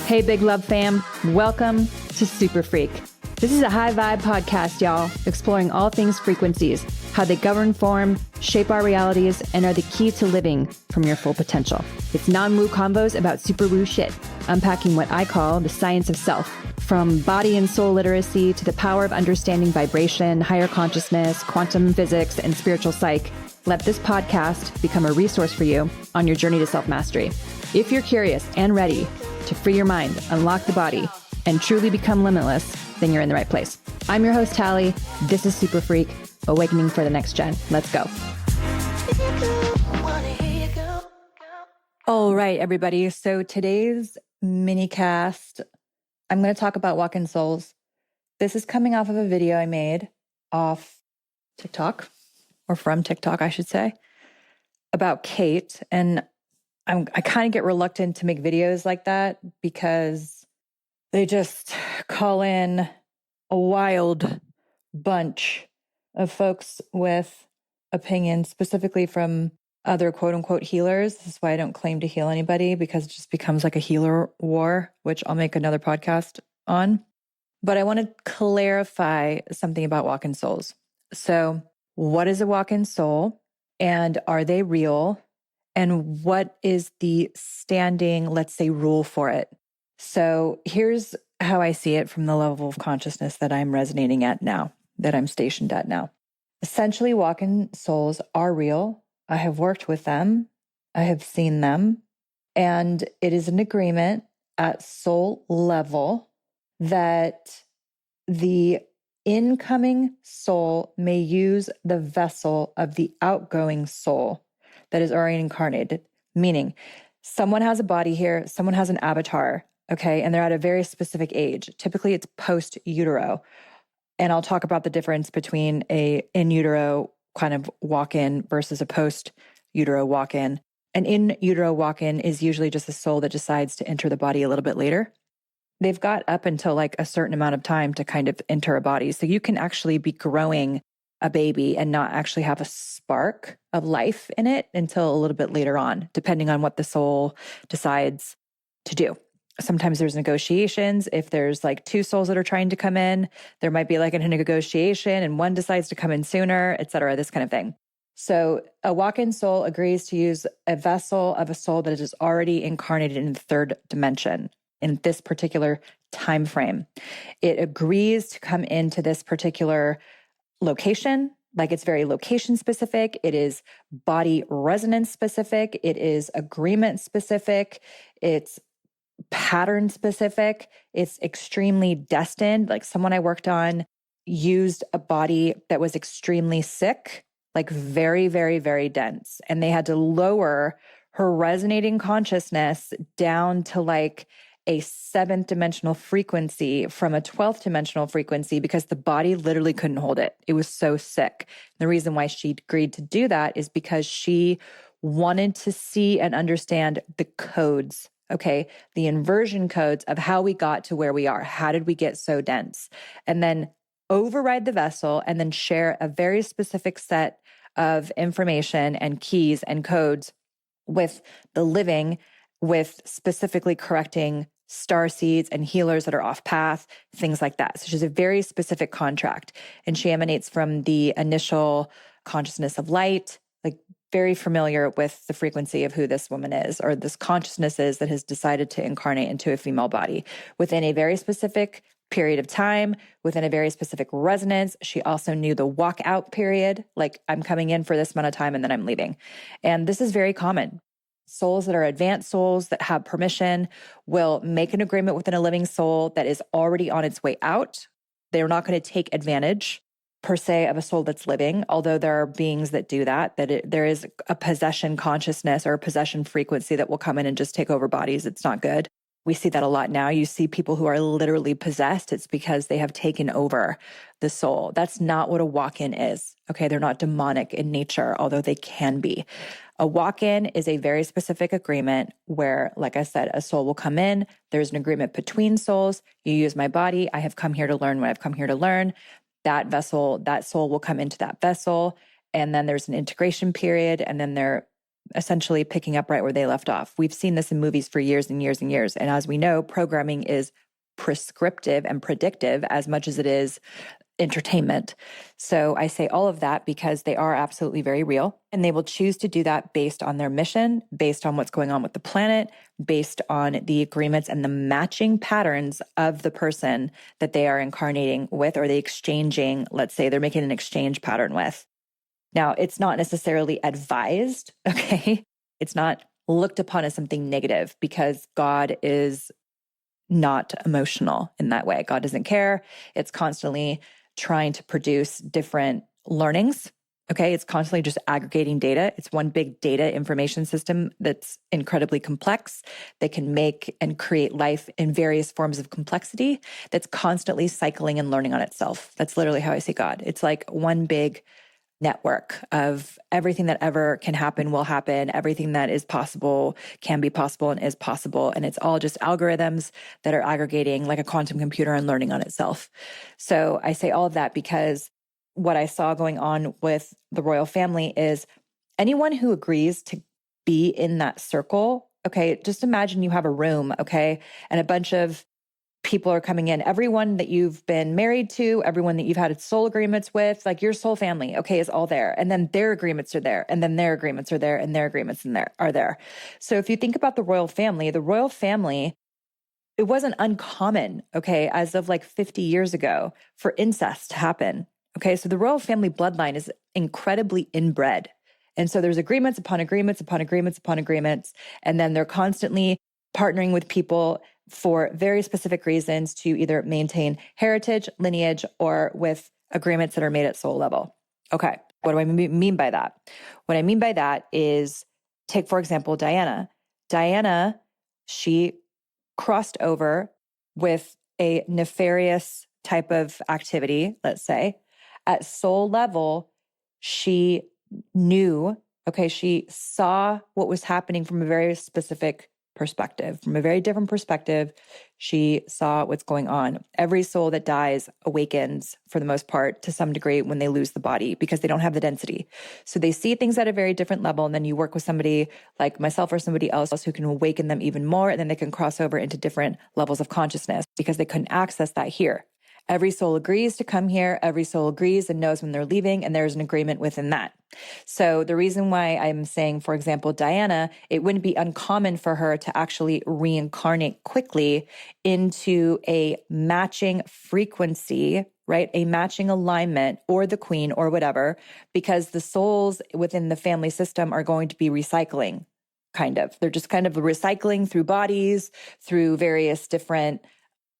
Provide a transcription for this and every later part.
Hey, Big Love fam. Welcome to SuperFreq. This is a high vibe podcast, y'all, exploring all things frequencies, how they govern, form, shape our realities, and are the key to living from your full potential. It's non-woo convos about super woo shit, unpacking what I call the science of self, from body and soul literacy to the power of understanding vibration, higher consciousness, quantum physics, and spiritual psych. Let this podcast become a resource for you on your journey to self-mastery. If you're curious and ready to free your mind, unlock the body, and truly become limitless, then you're in the right place. I'm your host, Talie. This is SuperFreq, awakening for the next gen. Let's go. All right, everybody. So today's mini cast, I'm going to talk about walk-in souls. This is coming off of a video I made off TikTok, or from TikTok, I should say, about Kate. And I kind of get reluctant to make videos like that because they just call in a wild bunch of folks with opinions, specifically from other quote unquote healers. This is why I don't claim to heal anybody, because it just becomes like a healer war, which I'll make another podcast on. But I want to clarify something about walk-in souls. So what is a walk-in soul, and are they real? And what is the standing, let's say, rule for it? So here's how I see it from the level of consciousness that I'm resonating at now, that I'm stationed at now. Essentially, walk-in souls are real. I have worked with them. I have seen them. And it is an agreement at soul level that the incoming soul may use the vessel of the outgoing soul that is already incarnated. Meaning, someone has a body here, someone has an avatar, okay, and they're at a very specific age. Typically, it's post-utero. And I'll talk about the difference between a in-utero kind of walk-in versus a post-utero walk-in. An in-utero walk-in is usually just a soul that decides to enter the body a little bit later. They've got up until like a certain amount of time to kind of enter a body. So you can actually be growing a baby and not actually have a spark of life in it until a little bit later on, depending on what the soul decides to do. Sometimes there's negotiations. If there's like two souls that are trying to come in, there might be like a negotiation and one decides to come in sooner, et cetera, this kind of thing. So a walk-in soul agrees to use a vessel of a soul that is already incarnated in the third dimension in this particular time frame. It agrees to come into this particular location, like it's very location specific. It is body resonance specific. It is agreement specific. It's pattern specific. It's extremely destined. Like someone I worked on used a body that was extremely sick, like very, very, very dense. And they had to lower her resonating consciousness down to like a 7th dimensional frequency from a 12th dimensional frequency because the body literally couldn't hold it. It was so sick. The reason why she agreed to do that is because she wanted to see and understand the codes, okay? The inversion codes of how we got to where we are. How did we get so dense? And then override the vessel and then share a very specific set of information and keys and codes with the living, with specifically correcting star seeds and healers that are off path, things like that. So she's a very specific contract, and she emanates from the initial consciousness of light, like very familiar with the frequency of who this woman is, or this consciousness is that has decided to incarnate into a female body within a very specific period of time, within a very specific resonance. She also knew the walkout period, like I'm coming in for this amount of time and then I'm leaving. And this is very common. Souls that are advanced souls that have permission will make an agreement within a living soul that is already on its way out. They're not going to take advantage per se of a soul that's living, although there are beings that do that, there is a possession consciousness or a possession frequency that will come in and just take over bodies. It's not good. We see that a lot now. You see people who are literally possessed. It's because they have taken over the soul. That's not what a walk-in is. Okay, they're not demonic in nature, although they can be. A walk-in is a very specific agreement where, like I said, a soul will come in. There's an agreement between souls. You use my body. I have come here to learn what I've come here to learn. That vessel, that soul will come into that vessel. And then there's an integration period. And then essentially picking up right where they left off. We've seen this in movies for years and years and years. And as we know, programming is prescriptive and predictive as much as it is entertainment. So I say all of that because they are absolutely very real, and they will choose to do that based on their mission, based on what's going on with the planet, based on the agreements and the matching patterns of the person that they are incarnating with, or the exchanging, let's say they're making an exchange pattern with. Now, it's not necessarily advised, okay? It's not looked upon as something negative because God is not emotional in that way. God doesn't care. It's constantly trying to produce different learnings. Okay. It's constantly just aggregating data. It's one big data information system that's incredibly complex. They can make and create life in various forms of complexity that's constantly cycling and learning on itself. That's literally how I see God. It's like one big network of everything that ever can happen will happen. Everything that is possible can be possible and is possible. And it's all just algorithms that are aggregating like a quantum computer and learning on itself. So I say all of that because what I saw going on with the royal family is anyone who agrees to be in that circle. Okay. Just imagine you have a room. Okay. And a bunch of people are coming in, everyone that you've been married to, everyone that you've had soul agreements with, like your soul family, okay, is all there. And then their agreements are there. And then their agreements are there. And their agreements are there. So if you think about the royal family, it wasn't uncommon, okay, as of like 50 years ago for incest to happen. Okay. So the royal family bloodline is incredibly inbred. And so there's agreements upon agreements upon agreements upon agreements. And then they're constantly partnering with people for very specific reasons to either maintain heritage, lineage, or with agreements that are made at soul level. Okay, what do I mean by that? What I mean by that is, take, for example, Diana. Diana, she crossed over with a nefarious type of activity, let's say. At soul level, she knew, okay, she saw what was happening from a very specific perspective, from a very different perspective. She saw what's going on. Every soul that dies awakens for the most part to some degree when they lose the body because they don't have the density. So they see things at a very different level. And then you work with somebody like myself or somebody else who can awaken them even more. And then they can cross over into different levels of consciousness because they couldn't access that here. Every soul agrees to come here. Every soul agrees and knows when they're leaving, and there's an agreement within that. So the reason why I'm saying, for example, Diana, it wouldn't be uncommon for her to actually reincarnate quickly into a matching frequency, right? A matching alignment, or the queen or whatever, because the souls within the family system are going to be recycling, kind of. They're just kind of recycling through bodies, through various different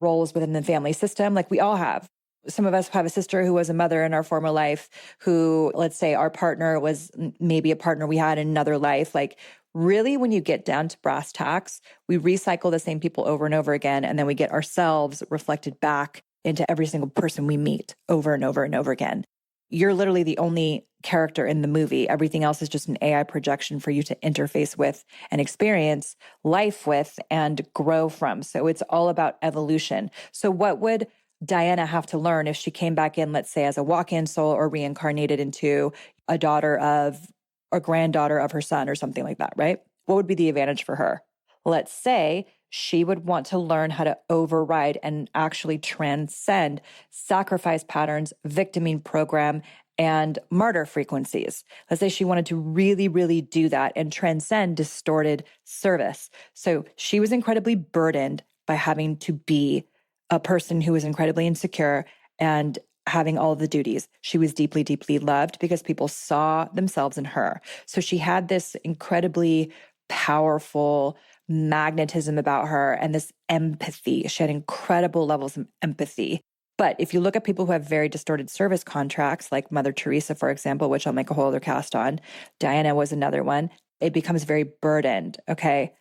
roles within the family system, like we all have. Some of us have a sister who was a mother in our former life, who, let's say our partner was maybe a partner we had in another life. Like really, when you get down to brass tacks, we recycle the same people over and over again. And then we get ourselves reflected back into every single person we meet over and over and over again. You're literally the only character in the movie. Everything else is just an AI projection for you to interface with and experience life with and grow from. So it's all about evolution. So what would Diana have to learn if she came back in, let's say, as a walk-in soul or reincarnated into a daughter of or granddaughter of her son or something like that, right? What would be the advantage for her? Let's say she would want to learn how to override and actually transcend sacrifice patterns, victiming program, and martyr frequencies. Let's say she wanted to really, really do that and transcend distorted service. So she was incredibly burdened by having to be a person who was incredibly insecure and having all the duties. She was deeply, deeply loved because people saw themselves in her. So she had this incredibly powerful magnetism about her and this empathy. She had incredible levels of empathy. But if you look at people who have very distorted service contracts, like Mother Teresa, for example, which I'll make a whole other cast on, Diana was another one, it becomes very burdened, okay?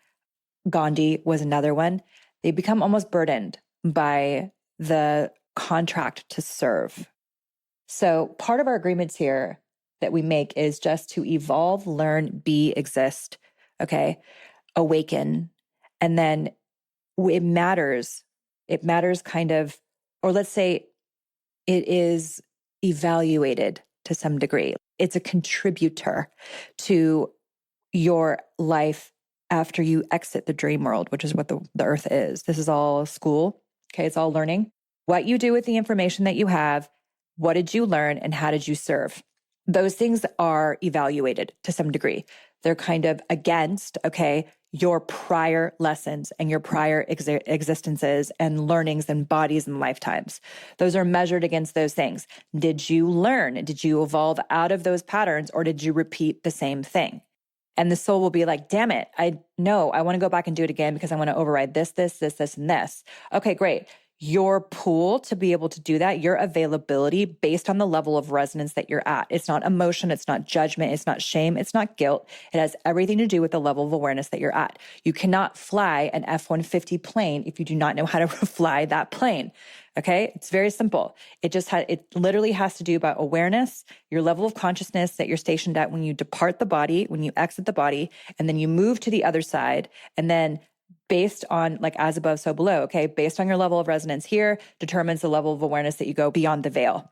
Gandhi was another one. They become almost burdened by the contract to serve. So part of our agreements here that we make is just to evolve, learn, be, exist, okay? Awaken. And then it matters. It matters kind of, or let's say it is evaluated to some degree. It's a contributor to your life after you exit the dream world, which is what the earth is. This is all school. Okay. It's all learning. What you do with the information that you have, what did you learn, and how did you serve? Those things are evaluated to some degree. They're kind of against, okay, your prior lessons and your prior existences and learnings and bodies and lifetimes. Those are measured against those things. Did you learn? Did you evolve out of those patterns, or did you repeat the same thing? And the soul will be like, damn it, I want to go back and do it again because I want to override this, and this. Okay, great. Your pool to be able to do that, your availability based on the level of resonance that you're at. It's not emotion, it's not judgment, it's not shame, it's not guilt. It has everything to do with the level of awareness that you're at. You cannot fly an F-150 plane if you do not know how to fly that plane. Okay? It's very simple. It literally has to do about awareness, your level of consciousness that you're stationed at when you depart the body, when you exit the body, and then you move to the other side, and then based on like as above, so below, okay? Based on your level of resonance here determines the level of awareness that you go beyond the veil.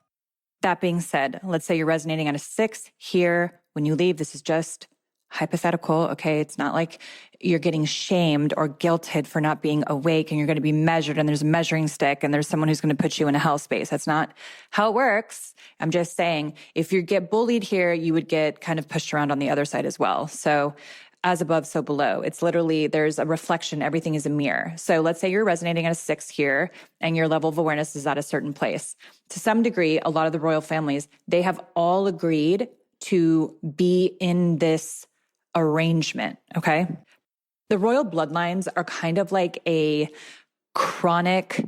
That being said, let's say you're resonating on a 6 here. When you leave, this is just hypothetical, okay? It's not like you're getting shamed or guilted for not being awake and you're going to be measured and there's a measuring stick and there's someone who's going to put you in a hell space. That's not how it works. I'm just saying if you get bullied here, you would get kind of pushed around on the other side as well. So as above, so below. It's literally, there's a reflection. Everything is a mirror. So let's say you're resonating at a 6 here and your level of awareness is at a certain place. To some degree, a lot of the royal families, they have all agreed to be in this arrangement, okay? The royal bloodlines are kind of like a chronic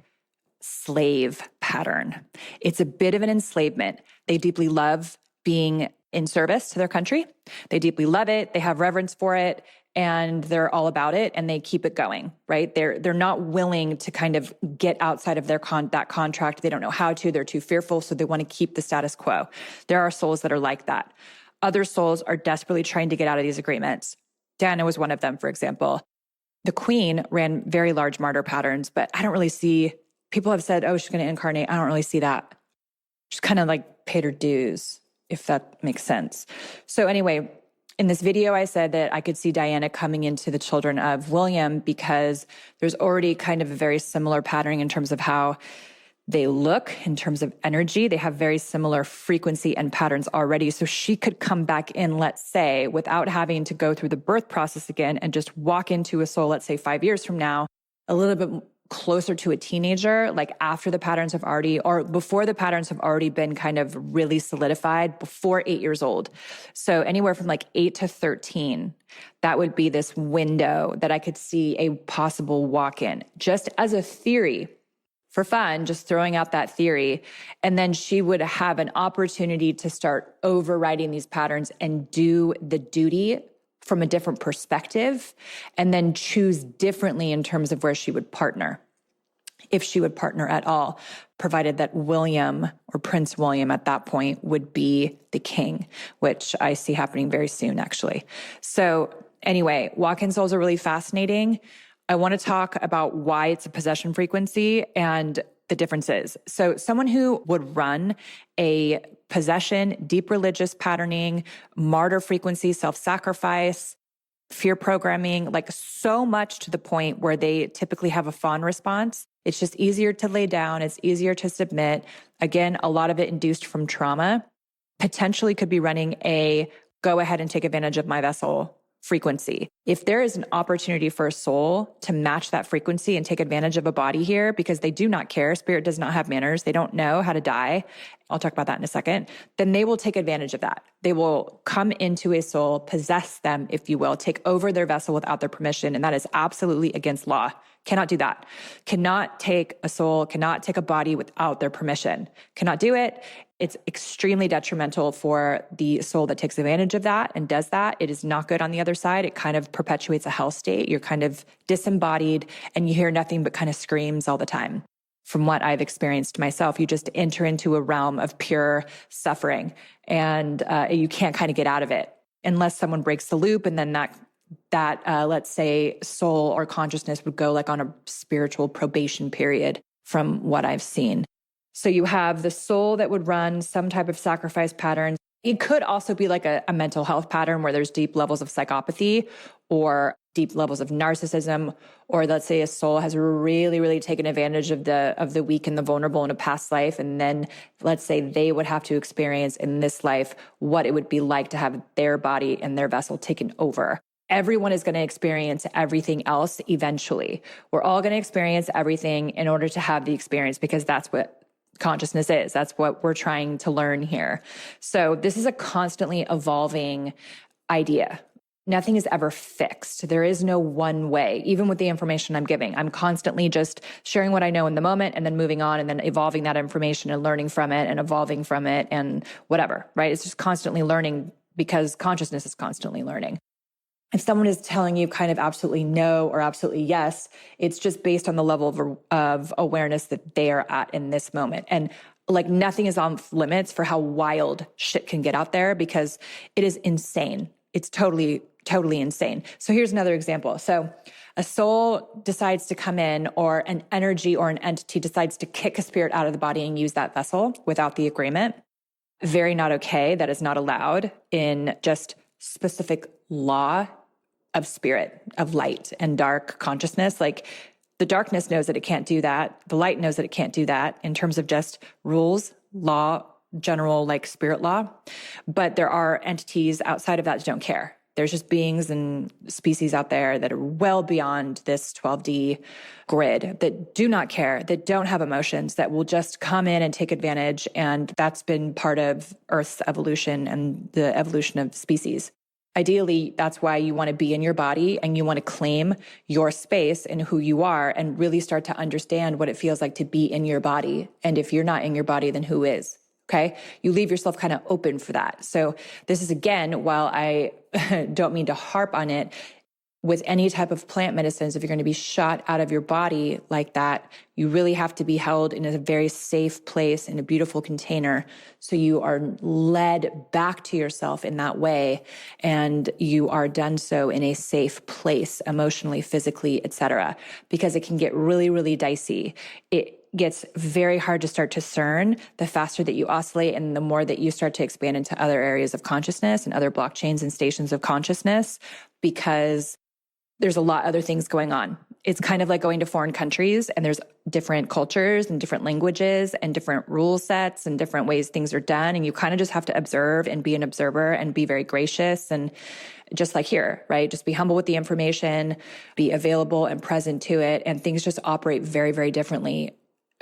slave pattern. It's a bit of an enslavement. They deeply love being in service to their country. They deeply love it. They have reverence for it and they're all about it and they keep it going, right? They're not willing to kind of get outside of that contract. They don't know how to. They're too fearful, so they want to keep the status quo. There are souls that are like that. Other souls are desperately trying to get out of these agreements. Diana was one of them, for example. The queen ran very large martyr patterns, but I don't really see, people have said, oh, she's going to incarnate. I don't really see that. She's kind of like paid her dues, if that makes sense. So anyway, in this video, I said that I could see Diana coming into the children of William because there's already kind of a very similar patterning in terms of how they look, in terms of energy. They have very similar frequency and patterns already. So she could come back in, let's say, without having to go through the birth process again and just walk into a soul, let's say 5 years from now, a little bit closer to a teenager, like after the patterns have already, or before the patterns have already been kind of really solidified, before 8 years old. So anywhere from like 8 to 13, that would be this window that I could see a possible walk-in, just as a theory. For fun, just throwing out that theory. And then she would have an opportunity to start overriding these patterns and do the duty from a different perspective, and then choose differently in terms of where she would partner, if she would partner at all, provided that William or Prince William at that point would be the king, which I see happening very soon, actually. So anyway, walk-in souls are really fascinating. I want to talk about why it's a possession frequency and the differences. So someone who would run a possession, deep religious patterning, martyr frequency, self-sacrifice, fear programming, like so much to the point where they typically have a fawn response. It's just easier to lay down. It's easier to submit. Again, a lot of it induced from trauma. Potentially could be running a go ahead and take advantage of my vessel frequency. If there is an opportunity for a soul to match that frequency and take advantage of a body here because they do not care, spirit does not have manners, they don't know how to die, I'll talk about that in a second, then they will take advantage of that. They will come into a soul, possess them, if you will, take over their vessel without their permission, and that is absolutely against law. Cannot do that. Cannot take a soul, cannot take a body without their permission. Cannot do it. It's extremely detrimental for the soul that takes advantage of that and does that. It is not good on the other side. It kind of perpetuates a hell state. You're kind of disembodied and you hear nothing but kind of screams all the time. From what I've experienced myself, you just enter into a realm of pure suffering and you can't kind of get out of it unless someone breaks the loop, and then that let's say soul or consciousness would go like on a spiritual probation period from what I've seen. So you have the soul that would run some type of sacrifice pattern. It could also be like a mental health pattern where there's deep levels of psychopathy or deep levels of narcissism, or let's say a soul has really, really taken advantage of the weak and the vulnerable in a past life. And then let's say they would have to experience in this life what it would be like to have their body and their vessel taken over. Everyone is going to experience everything else eventually. We're all going to experience everything in order to have the experience, because that's what consciousness is. That's what we're trying to learn here. So this is a constantly evolving idea. Nothing is ever fixed. There is no one way, even with the information I'm giving. I'm constantly just sharing what I know in the moment and then moving on and then evolving that information and learning from it and evolving from it and whatever, right? It's just constantly learning because consciousness is constantly learning. If someone is telling you kind of absolutely no or absolutely yes, it's just based on the level of awareness that they are at in this moment. And like nothing is off limits for how wild shit can get out there, because it is insane. It's totally, totally insane. So here's another example. So a soul decides to come in, or an energy or an entity decides to kick a spirit out of the body and use that vessel without the agreement. Very not okay. That is not allowed in just specific law of spirit, of light and dark consciousness. Like the darkness knows that it can't do that. The light knows that it can't do that in terms of just rules, law, general like spirit law. But there are entities outside of that that don't care. There's just beings and species out there that are well beyond this 12D grid that do not care, that don't have emotions, that will just come in and take advantage. And that's been part of Earth's evolution and the evolution of species. Ideally, that's why you want to be in your body and you want to claim your space and who you are and really start to understand what it feels like to be in your body. And if you're not in your body, then who is? Okay. You leave yourself kind of open for that. So this is, again, while I don't mean to harp on it, with any type of plant medicines, if you're going to be shot out of your body like that, you really have to be held in a very safe place in a beautiful container. So you are led back to yourself in that way. And you are done so in a safe place, emotionally, physically, etc. Because it can get really, really dicey. It gets very hard to start to discern the faster that you oscillate and the more that you start to expand into other areas of consciousness and other blockchains and stations of consciousness, because there's a lot of other things going on. It's kind of like going to foreign countries and there's different cultures and different languages and different rule sets and different ways things are done. And you kind of just have to observe and be an observer and be very gracious. And just like here, right? Just be humble with the information, be available and present to it. And things just operate very, very differently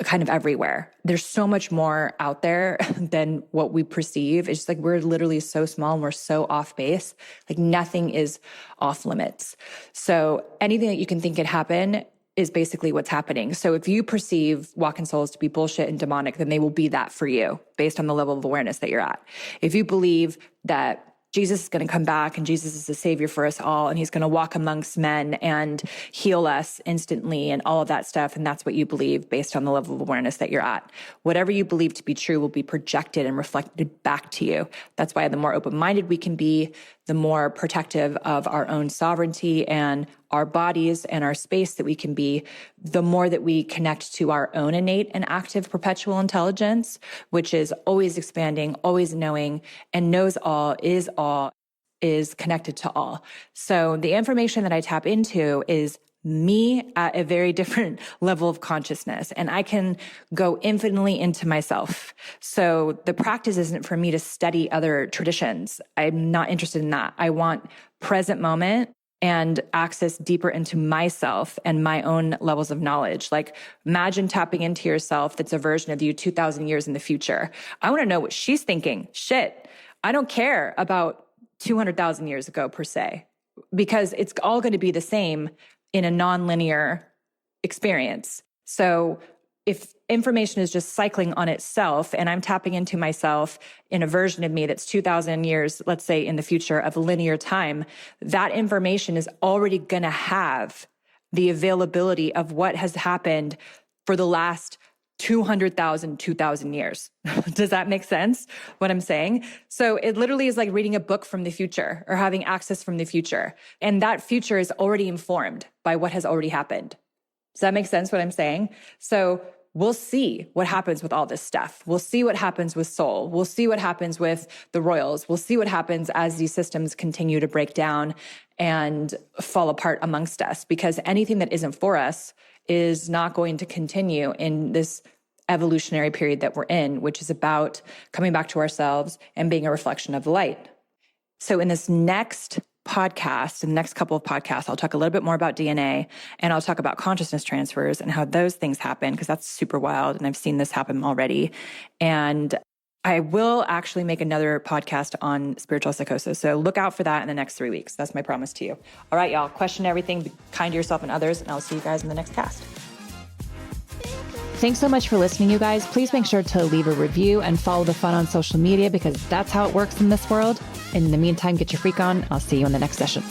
kind of everywhere. There's so much more out there than what we perceive. It's just like we're literally so small and we're so off base. Like nothing is off limits. So anything that you can think could happen is basically what's happening. So if you perceive walking souls to be bullshit and demonic, then they will be that for you based on the level of awareness that you're at. If you believe that Jesus is going to come back and Jesus is the savior for us all, and he's going to walk amongst men and heal us instantly and all of that stuff, and that's what you believe based on the level of awareness that you're at. Whatever you believe to be true will be projected and reflected back to you. That's why the more open-minded we can be, the more protective of our own sovereignty and our bodies and our space that we can be, the more that we connect to our own innate and active perpetual intelligence, which is always expanding, always knowing, and knows all, is connected to all. So the information that I tap into is me at a very different level of consciousness, and I can go infinitely into myself. So the practice isn't for me to study other traditions. I'm not interested in that. I want present moment and access deeper into myself and my own levels of knowledge. Like imagine tapping into yourself that's a version of you 2,000 years in the future. I want to know what she's thinking. Shit, I don't care about 200,000 years ago per se, because it's all going to be the same in a non-linear experience. So if information is just cycling on itself and I'm tapping into myself in a version of me that's 2,000 years, let's say in the future of linear time, that information is already going to have the availability of what has happened for the last 2,000 years. Does that make sense, what I'm saying? So it literally is like reading a book from the future or having access from the future. And that future is already informed by what has already happened. Does that make sense, what I'm saying? So we'll see what happens with all this stuff. We'll see what happens with soul. We'll see what happens with the royals. We'll see what happens as these systems continue to break down and fall apart amongst us, because anything that isn't for us is not going to continue in this evolutionary period that we're in, which is about coming back to ourselves and being a reflection of the light. So in this next podcast, in the next couple of podcasts, I'll talk a little bit more about DNA, and I'll talk about consciousness transfers and how those things happen, because that's super wild. And I've seen this happen already. And I will actually make another podcast on spiritual psychosis. So look out for that in the next 3 weeks. That's my promise to you. All right, y'all, question everything, be kind to yourself and others, and I'll see you guys in the next cast. Thanks so much for listening, you guys. Please make sure to leave a review and follow the fun on social media, because that's how it works in this world. In the meantime, get your freak on. I'll see you in the next session.